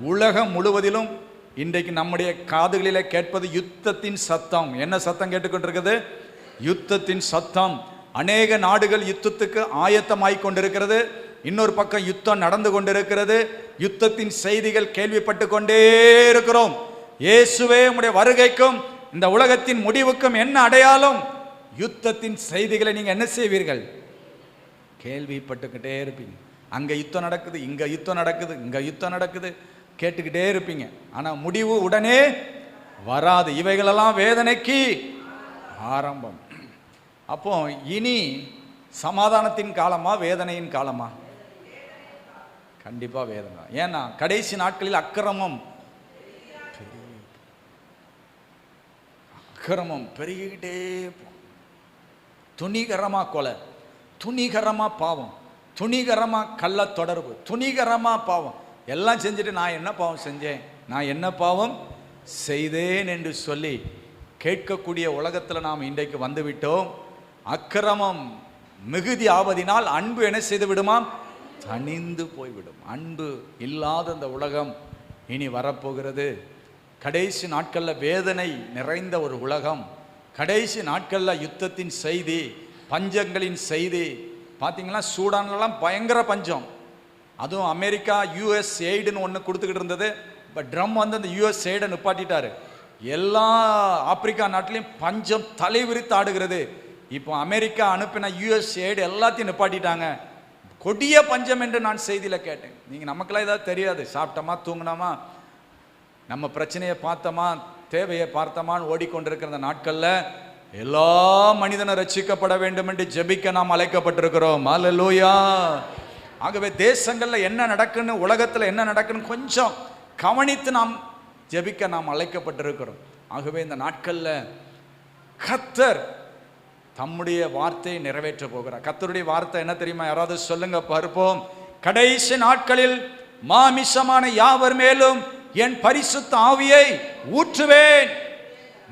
உலகம் முழுவதிலும் இன்றைக்கு நம்முடைய காதுகளிலே கேட்பது யுத்தத்தின் சத்தம். என்ன சத்தம் கேட்டுக்கொண்டிருக்கிறது? யுத்தத்தின் சத்தம். அநேக நாடுகள் யுத்தத்துக்கு ஆயத்தமாய் கொண்டிருக்கிறது. இன்னொரு பக்கம் யுத்தம் நடந்து கொண்டிருக்கிறது. யுத்தத்தின் செய்திகள் கேள்விப்பட்டு கொண்டே இருக்கிறோம். இயேசுவே உம்முடைய வருகைக்கும் இந்த உலகத்தின் முடிவுக்கும் என்ன அடையாளம்? யுத்தத்தின் செய்திகளை நீங்க என்ன செய்வீர்கள்? கேள்விப்பட்டுக்கிட்டே இருப்பீங்க. அங்க யுத்தம் நடக்குது, இங்க யுத்தம் நடக்குது, இங்க யுத்தம் நடக்குது, கேட்டுக்கிட்டே இருப்பீங்க. ஆனா முடிவு உடனே வராது. இவைகளெல்லாம் வேதனைக்கு ஆரம்பம். அப்போ இனி சமாதானத்தின் காலமா வேதனையின் காலமா? கண்டிப்பா வேதனை. ஏன்னா கடைசி நாட்களில் அக்கிரமம் பெருகிக்கிட்டே, துணிகரமா கொலை, துணிகரமா பாவம், துணிகரமா கள்ள தொடர்பு, துணிகரமா பாவம் எல்லாம் செஞ்சுட்டு நான் என்ன பாவம் செஞ்சேன், நான் என்ன பாவம் செய்தேன் என்று சொல்லி கேட்கக்கூடிய உலகத்தில் நாம் இன்றைக்கு வந்துவிட்டோம். அக்கிரமம் மிகுதி ஆவதினால் அன்பு என்ன செய்து விடுமாம்? தனிந்து போய்விடும். அன்பு இல்லாத இந்த உலகம் இனி வரப்போகிறது. கடைசி நாட்களில் வேதனை நிறைந்த ஒரு உலகம். கடைசி நாட்களில் யுத்தத்தின் செய்தி, பஞ்சங்களின் செய்தி. பார்த்தீங்களா, சூடான்லாம் பயங்கர பஞ்சம். அதுவும் அமெரிக்கா யூஎஸ் எய்டுன்னு ஒன்று கொடுத்துக்கிட்டு இருந்தது. இப்போ ட்ரம் வந்து அந்த யூஎஸ் எய்டை நிப்பாட்டிட்டாரு. எல்லா ஆப்பிரிக்கா நாட்டிலையும் பஞ்சம் தலைவிரித்து ஆடுகிறது. இப்போ அமெரிக்கா அனுப்பின யூஎஸ் எய்டு எல்லாத்தையும் நிப்பாட்டிட்டாங்க. கொடிய பஞ்சம் என்று நான் செய்தியில் கேட்டேன். நீங்கள் நமக்கெல்லாம் ஏதாவது தெரியாது. சாப்பிட்டோமா, தூங்கினோமா, நம்ம பிரச்சனையை பார்த்தோமா, தேவையை பார்த்தோமான்னு ஓடிக்கொண்டிருக்கிற அந்த நாட்களில் எல்லா மனிதனும் ரட்சிக்கப்பட வேண்டும் என்று ஜெபிக்க நாம் அழைக்கப்பட்டிருக்கிறோம். அல்லேலூயா. ஆகவே தேசங்களில் என்ன நடக்குன்னு, உலகத்தில் என்ன நடக்குன்னு கொஞ்சம் கவனித்து நாம் ஜெபிக்க நாம் அழைக்கப்பட்டிருக்கிறோம். ஆகவே இந்த நாட்களில் கர்த்தர் தம்முடைய வார்த்தையை நிறைவேற்ற போகிறார். கர்த்தருடைய வார்த்தை என்ன தெரியுமா? யாராவது சொல்லுங்க பார்ப்போம். கடைசி நாட்களில் மாமிசமான யாவர் மேலும் என் பரிசுத்த ஆவியை ஊற்றுவேன்.